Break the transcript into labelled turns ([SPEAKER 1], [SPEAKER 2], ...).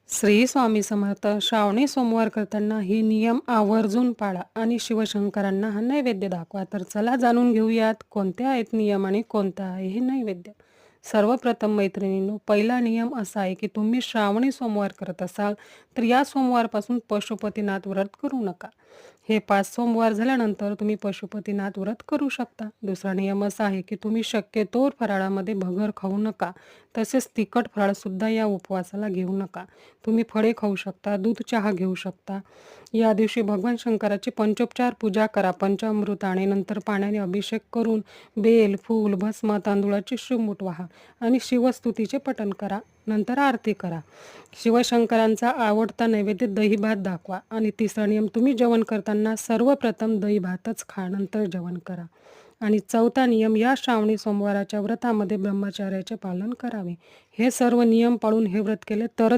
[SPEAKER 1] श्री स्वामी समर्थ. श्रावणी सोमवार करताना हे नियम आवर्जून पाळा आणि शिवशंकरांना हा नैवेद्य दाखवा. तर चला जाणून घेऊयात कोणते आहेत नियम आणि कोणता आहे हे नैवेद्य. सर्वप्रथम मैत्रिणींनो, पहिला नियम असा आहे की तुम्ही श्रावणी सोमवार करत असाल तर या सोमवारपासून पशुपतीनाथ व्रत करू नका. हे 5 सोमवार झाल्यानंतर तुम्ही पशुपतीनाथ व्रत करू शकता. दुसरा नियम असा आहे की तुम्ही शक्यतोवर फराळामध्ये भगर खाऊ नका. तसेच तिखट फराळसुद्धा या उपवासाला घेऊ नका. तुम्ही फळे खाऊ शकता, दूध चहा घेऊ शकता. या दिवशी भगवान शंकराची पंचोपचार पूजा करा. पंचामृताने नंतर पाण्याने अभिषेक करून बेल, फूल, भस्म, तांदूळाची शिवमूठ वाहा आणि शिवस्तुतीचे पठण करा. नंतर आरती करा. शिवशंकरांचा आवडता नैवेद्य दही भात दाखवा. आणि तिसरा नियम, तुम्ही जेवण करताना सर्वप्रथम दही भातच खा, नंतर जेवण करा. आणि चौथा नियम, या श्रावणी सोमवाराच्या व्रतामध्ये ब्रह्मचर्याचे पालन करावे. हे सर्व नियम पाळून हे व्रत केले तरच